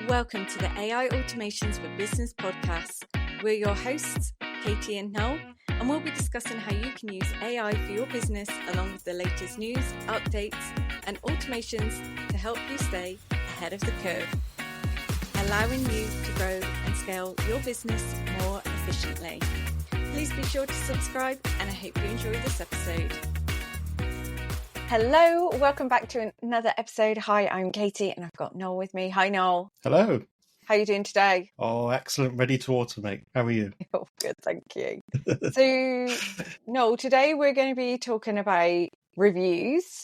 Welcome to the AI Automations for Business podcast. We're your hosts, Katie and Noel, and we'll be discussing how you can use AI for your business along with the latest news, updates, and automations to help you stay ahead of the curve, allowing you to grow and scale your business more efficiently. Please be sure to subscribe, and I hope you enjoy this episode. Hello, welcome back to another episode. Hi, I'm Katie and I've got Noel with me. Hi, Noel. Hello. How are you doing today? Oh, excellent. Ready to automate. How are you? Oh, good, thank you. So, Noel, today we're going to be talking about reviews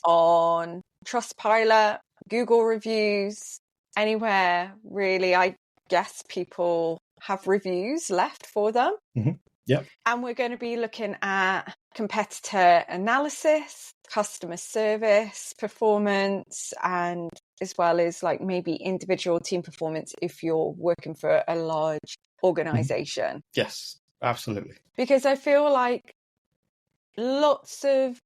on Trustpilot, Google reviews, anywhere really. I guess people have reviews left for them. Yep. And we're going to be looking at competitor analysis, customer service, performance, and as well as like maybe individual team performance if you're working for a large organization. Yes, absolutely. Because I feel like lots of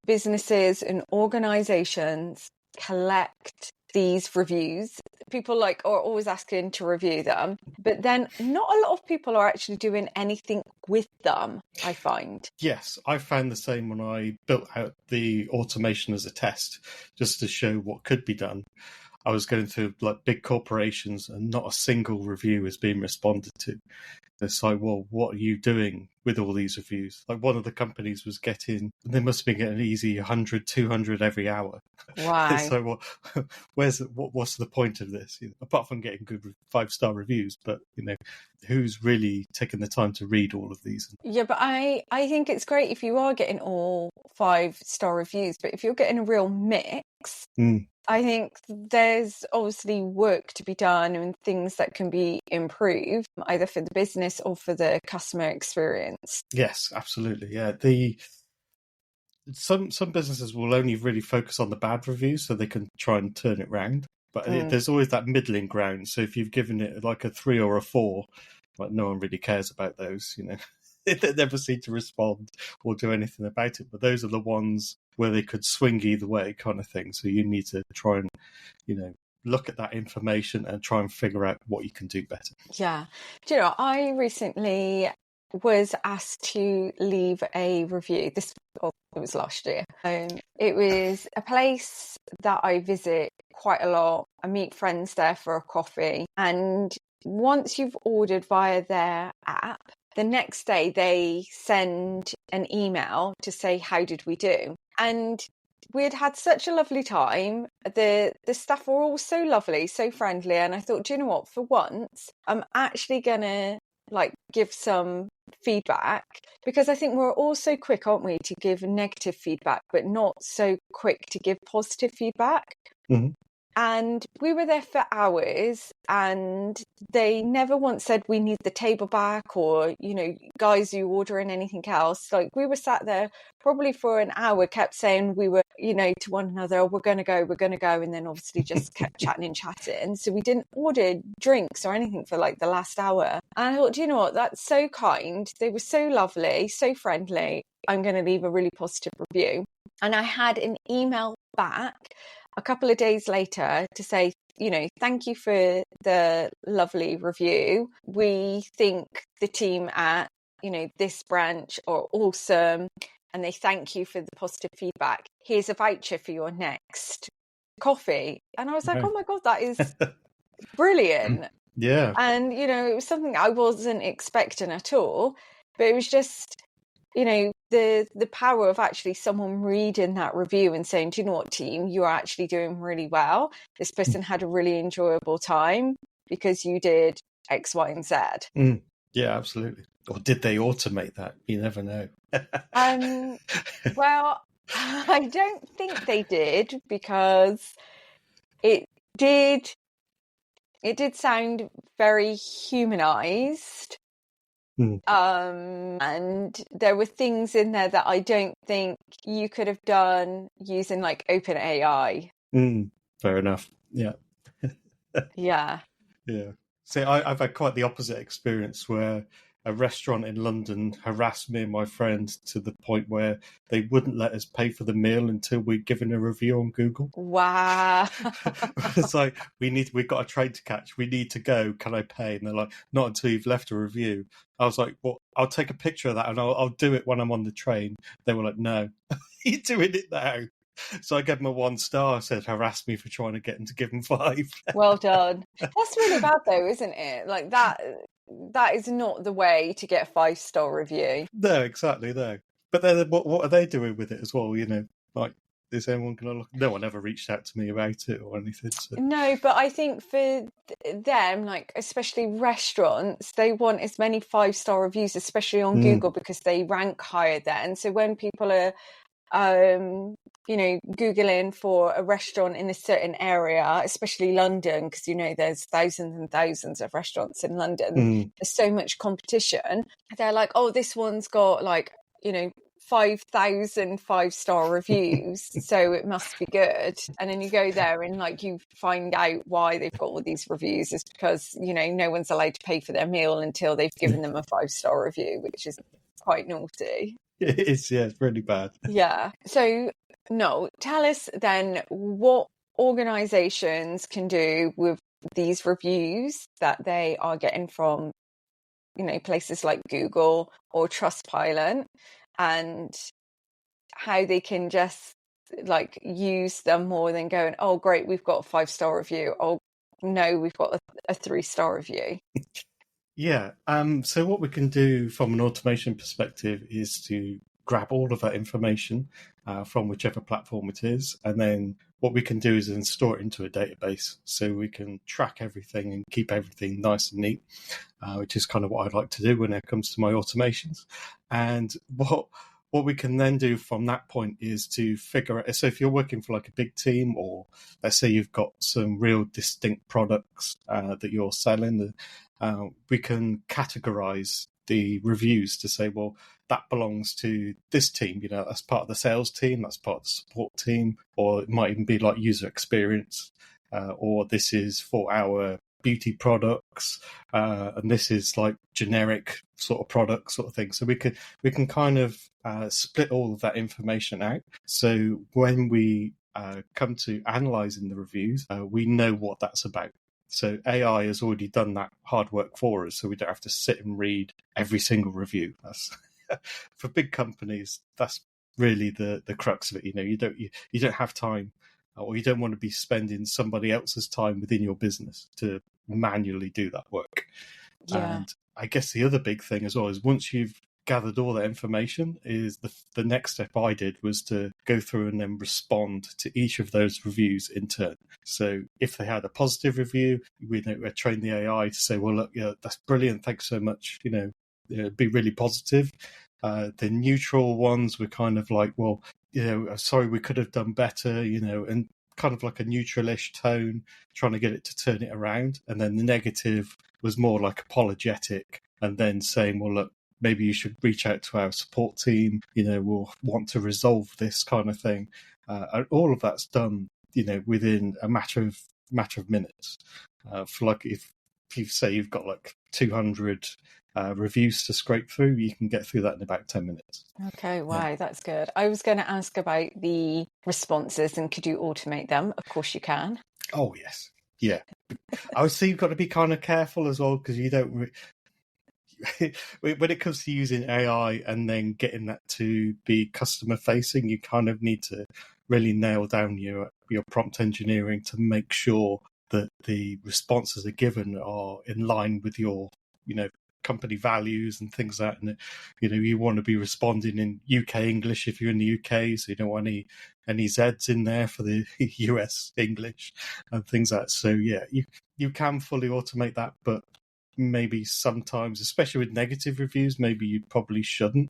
businesses and organizations collect these reviews. People are always asking to review them, but then not a lot of people are actually doing anything with them, I find. Yes, I found the same when I built out the automation as a test, just to show what could be done. I was going through like big corporations and not a single review is being responded to. It's like, well, what are you doing with all these reviews? Like one of the companies was they must have been getting easy 100, 200 every hour. Wow. So what's the point of this? Apart from getting good 5-star reviews, but who's really taking the time to read all of these? Yeah, but I think it's great if you are getting all 5-star reviews, but if you're getting a real mix, I think there's obviously work to be done and things that can be improved, either for the business or for the customer experience. Yes, absolutely. Yeah, some businesses will only really focus on the bad reviews so they can try and turn it round. But there's always that middling ground. So if you've given it like a 3 or a 4, like no one really cares about those. They never seem to respond or do anything about it. But those are the ones where they could swing either way, kind of thing. So you need to try and, look at that information and try and figure out what you can do better. Yeah. Do you know, I recently was asked to leave a review. It was last year. It was a place that I visit quite a lot. I meet friends there for a coffee. And once you've ordered via their app, the next day they send an email to say, how did we do? And we had such a lovely time. The staff were all so lovely, so friendly. And I thought, do you know what? For once, I'm actually going to give some feedback, because I think we're all so quick, aren't we, to give negative feedback, but not so quick to give positive feedback. And we were there for hours and they never once said we need the table back or, guys, you ordering anything else. We were sat there probably for an hour, kept saying we were, to one another, we're going to go. And then obviously just kept chatting and chatting. So we didn't order drinks or anything for the last hour. And I thought, do you know what? That's so kind. They were so lovely, so friendly. I'm going to leave a really positive review. And I had an email back a couple of days later to say, thank you for the lovely review. We think the team at, this branch are awesome. And they thank you for the positive feedback. Here's a voucher for your next coffee. And I was like, oh my God, that is brilliant. Yeah. And, it was something I wasn't expecting at all. But it was just, the power of actually someone reading that review and saying, do you know what, team, you are actually doing really well. This person had a really enjoyable time because you did X, Y, and Z. Yeah, absolutely. Or did they automate that? You never know. Well, I don't think they did, because it did sound very humanized. And there were things in there that I don't think you could have done using OpenAI. Fair enough. Yeah. Yeah. Yeah. See, I've had quite the opposite experience where a restaurant in London harassed me and my friend to the point where they wouldn't let us pay for the meal until we'd given a review on Google. Wow. It's like, we've got a train to catch. We need to go. Can I pay? And they're like, not until you've left a review. I was like, well, I'll take a picture of that and I'll do it when I'm on the train. They were like, no, you're doing it now. So I gave them a 1 star. I said, harass me for trying to get them to give them 5. Well done. That's really bad though, isn't it? Like that is not the way to get a 5-star review. No, exactly, no. But then what are they doing with it as well, you know? Like, is anyone going to look? No one ever reached out to me about it or anything. So. No, but I think for them, like especially restaurants, they want as many 5-star reviews, especially on Google, because they rank higher then. So when people are Googling for a restaurant in a certain area, especially London, because there's thousands and thousands of restaurants in London. There's so much competition. They're like, oh, this one's got 5,000 5-star reviews, so it must be good. And then you go there and you find out why they've got all these reviews is because no one's allowed to pay for their meal until they've given them a 5-star review, which is quite naughty. It is, yeah, it's really bad. Yeah. So, no, tell us then what organizations can do with these reviews that they are getting from, places like Google or Trustpilot, and how they can just use them more than going, oh, great, we've got a 5-star review. Oh, no, we've got a 3-star review. Yeah. So what we can do from an automation perspective is to grab all of that information from whichever platform it is. And then what we can do is then store it into a database so we can track everything and keep everything nice and neat, which is kind of what I'd like to do when it comes to my automations. And what we can then do from that point is to figure out, so if you're working for a big team, or let's say you've got some real distinct products that you're selling, we can categorize the reviews to say, well, that belongs to this team, that's part of the sales team, that's part of the support team, or it might even be user experience, or this is for our beauty products, and this is generic sort of product sort of thing. So we can kind of split all of that information out. So when we come to analysing the reviews, we know what that's about. So AI has already done that hard work for us, so we don't have to sit and read every single review. That's for big companies. That's really the crux of it. You don't have time, or you don't want to be spending somebody else's time within your business to manually do that work. Yeah. And I guess the other big thing as well is once you've gathered all that information, is the next step I did was to go through and then respond to each of those reviews in turn. So if they had a positive review, we train the AI to say, well, look, that's brilliant, thanks so much, be really positive. The neutral ones were kind of well, sorry, we could have done better, and kind of a neutral-ish tone, trying to get it to turn it around. And then the negative was more apologetic, and then saying, well, look, maybe you should reach out to our support team, we'll want to resolve this kind of thing. And all of that's done, within a matter of minutes. For if you say you've got 200 reviews to scrape through, you can get through that in about 10 minutes. Okay, wow, that's good. I was going to ask about the responses and could you automate them? Of course you can. Oh, yes. Yeah. I would say you've got to be kind of careful as well, because you don't... when it comes to using AI and then getting that to be customer facing, you kind of need to really nail down your prompt engineering to make sure that the responses are given are in line with your, company values and things like that. And, you want to be responding in UK English if you're in the UK, so you don't want any Zs in there for the US English and things like that. So yeah, you can fully automate that, but maybe sometimes, especially with negative reviews, maybe you probably shouldn't.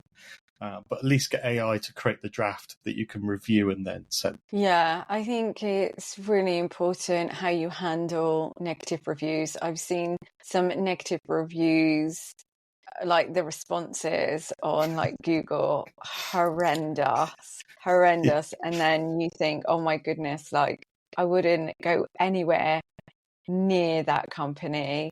But at least get AI to create the draft that you can review and then send. Yeah, I think it's really important how you handle negative reviews. I've seen some negative reviews, the responses on Google, horrendous. Yeah. And then you think, oh my goodness, I wouldn't go anywhere near that company.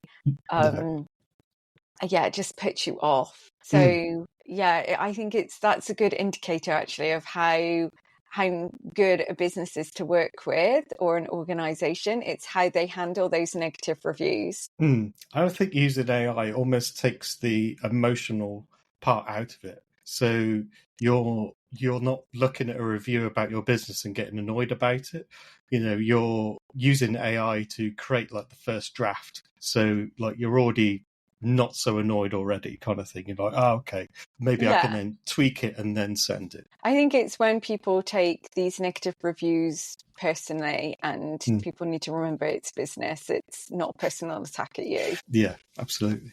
yeah, it just puts you off. So yeah, I think that's a good indicator actually of how good a business is to work with, or an organization. It's how they handle those negative reviews. I think using AI almost takes the emotional part out of it. So you're not looking at a review about your business and getting annoyed about it. You're using AI to create like the first draft. So like you're already not so annoyed already, kind of thing. You're like, oh, okay, maybe I can Yeah. then tweak it and then send it. I think it's when people take these negative reviews personally, and people need to remember it's business. It's not a personal attack at you. Yeah, absolutely.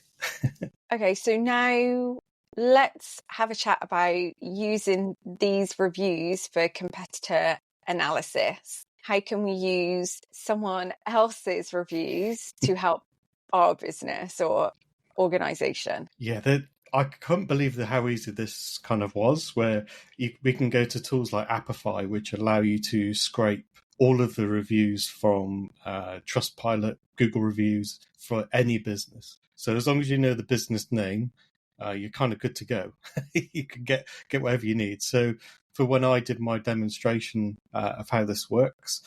Okay, so now let's have a chat about using these reviews for competitor analysis. How can we use someone else's reviews to help our business or organization? Yeah, I couldn't believe how easy this kind of was, where we can go to tools like Apify, which allow you to scrape all of the reviews from Trustpilot, Google reviews for any business. So as long as you know the business name, you're kind of good to go. You can get whatever you need. So for when I did my demonstration of how this works,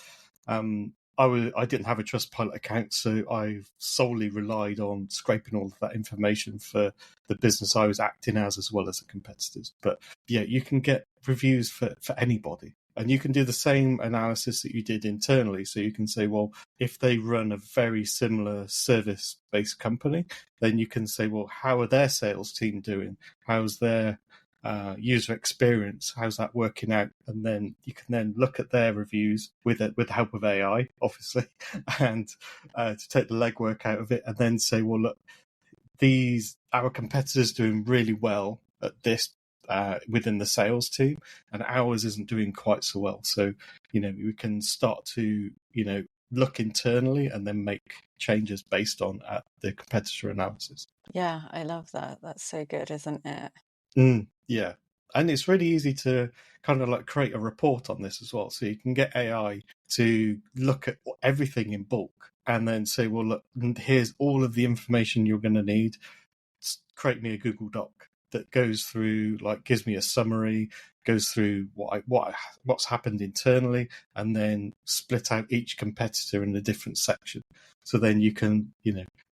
I didn't have a Trustpilot account, so I solely relied on scraping all of that information for the business I was acting as well as the competitors. But yeah, you can get reviews for anybody. And you can do the same analysis that you did internally. So you can say, well, if they run a very similar service-based company, then you can say, well, how are their sales team doing? How's their user experience? How's that working out? And then you can then look at their reviews with the help of AI, obviously, and to take the legwork out of it, and then say, well, look, our competitors doing really well at this within the sales team, and ours isn't doing quite so well. So we can start to look internally and then make changes based on the competitor analysis. Yeah, I love that. That's so good, isn't it? Yeah. And it's really easy to kind of like create a report on this as well. So you can get AI to look at everything in bulk and then say, well, look, here's all of the information you're going to need. Create me a Google Doc that goes through, like, gives me a summary, goes through what's happened internally, and then split out each competitor in a different section. So then you can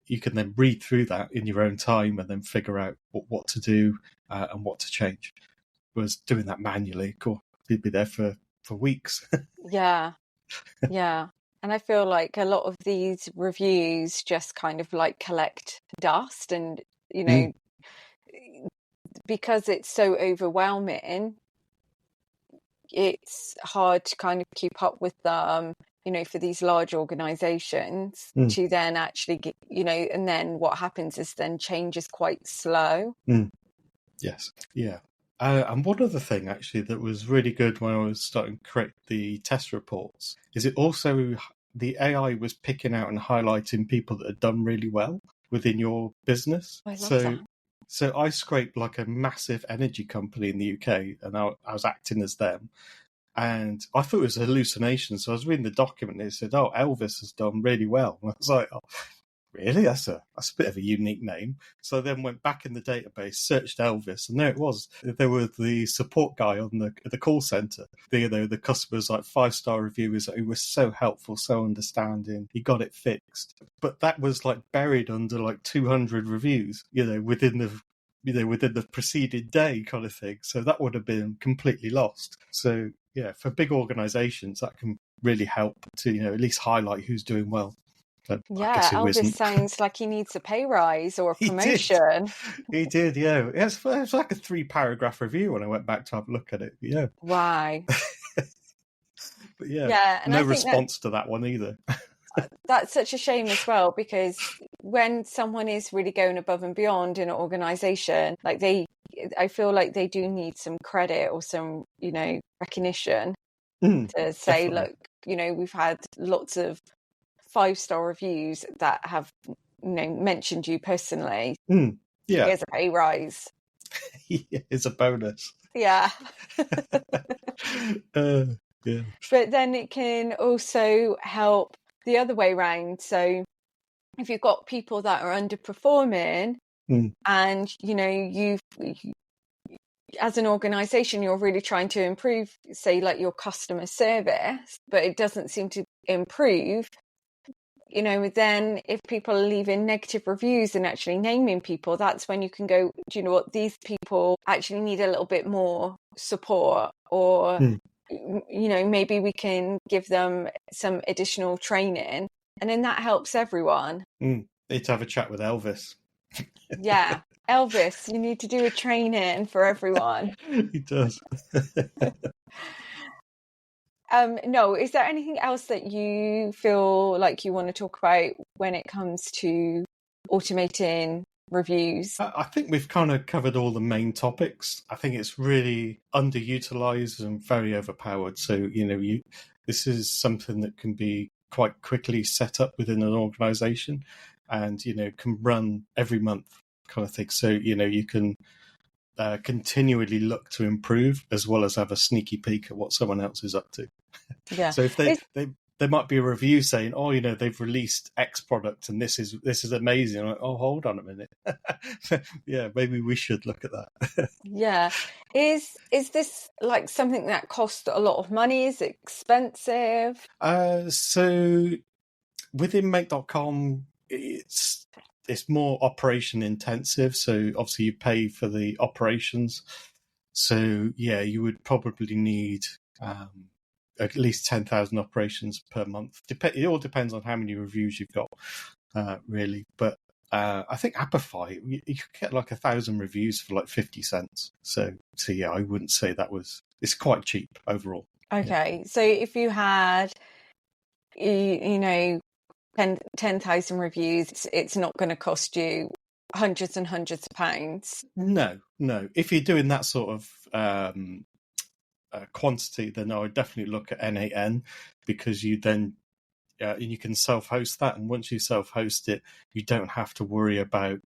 then read through that in your own time and then figure out what to do and what to change. Whereas doing that manually, cool, you'd be there for weeks. Yeah. And I feel like a lot of these reviews just kind of like collect dust, and because it's so overwhelming, it's hard to kind of keep up with them, for these large organizations to then actually get, and then what happens is then change is quite slow. Yes. Yeah. And one other thing actually that was really good when I was starting to create the test reports is it also, the AI was picking out and highlighting people that had done really well within your business. I love that. So I scraped like a massive energy company in the UK, and I was acting as them. And I thought it was a hallucination. So I was reading the document and it said, oh, Elvis has done really well. And I was like, oh, really? That's a bit of a unique name. So I then went back in the database, searched Elvis, and there it was. There was the support guy on the call center. The customers, like 5-star reviewers who were so helpful, so understanding. He got it fixed. But that was like buried under like 200 reviews, within the preceding day kind of thing. So that would have been completely lost. So yeah, for big organizations, that can really help to, at least highlight who's doing well. Yeah, Elvis sounds like he needs a pay rise or a promotion. He did, yeah. It was like a 3-paragraph review when I went back to have a look at it. Yeah. Wow. But yeah, and no I think response to that one either. That's such a shame as well, because when someone is really going above and beyond in an organization, like I feel like they do need some credit or some, recognition to say, definitely. look, we've had lots of 5-star reviews that have, mentioned you personally. Yeah. Here's a pay rise. It's a bonus. Yeah. Yeah. But then it can also help the other way around. So if you've got people that are underperforming, And, you've, as an organization, you're really trying to improve, say, like your customer service, but it doesn't seem to improve. Then if people are leaving negative reviews and actually naming people, that's when you can go, do you know what, these people actually need a little bit more support, or maybe we can give them some additional training, and then that helps everyone. Need to have a chat with Elvis. Yeah, Elvis, you need to do a training for everyone. He does. No, is there anything else that you feel like you want to talk about when it comes to automating reviews? I think we've kind of covered all the main topics. I think it's really underutilized and very overpowered. So, this is something that can be quite quickly set up within an organization and, can run every month kind of thing. So, you can continually look to improve as well as have a sneaky peek at what someone else is up to. Yeah. So if there might be a review saying, "Oh, they've released X product and this is amazing." I'm like, "Oh, hold on a minute." Yeah, maybe we should look at that. Yeah. Is this like something that costs a lot of money? Is it expensive? So within Make.com, it's more operation intensive. So obviously you pay for the operations. So yeah, you would probably need at least 10,000 operations per month. It all depends on how many reviews you've got, really. But I think Apify, you could get like 1,000 reviews for like 50 cents. So yeah, I wouldn't say it's quite cheap overall. Okay, yeah. So if you had, 10,000 reviews, it's not going to cost you hundreds and hundreds of pounds. No. If you're doing that sort of quantity, then I would definitely look at N8N, because you then you can self-host that, and once you self-host it, you don't have to worry about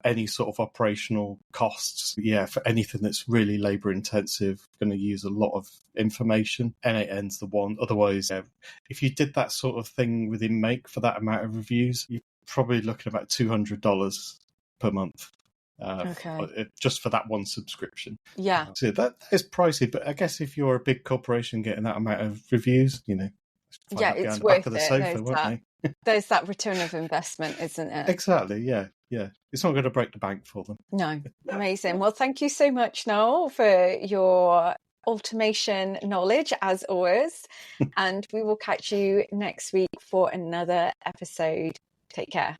any sort of operational costs. Yeah, for anything that's really labor intensive, going to use a lot of information, N8N's the one. Otherwise, if you did that sort of thing within Make for that amount of reviews, you're probably looking at about $200 per month. Just for that one subscription. Yeah. So that is pricey, but I guess if you're a big corporation getting that amount of reviews, yeah, it's worth it. Sofa, there's that return of investment, isn't it? Exactly. Yeah. It's not going to break the bank for them. No. Amazing. Well, thank you so much, Noel, for your automation knowledge as always. And we will catch you next week for another episode. Take care.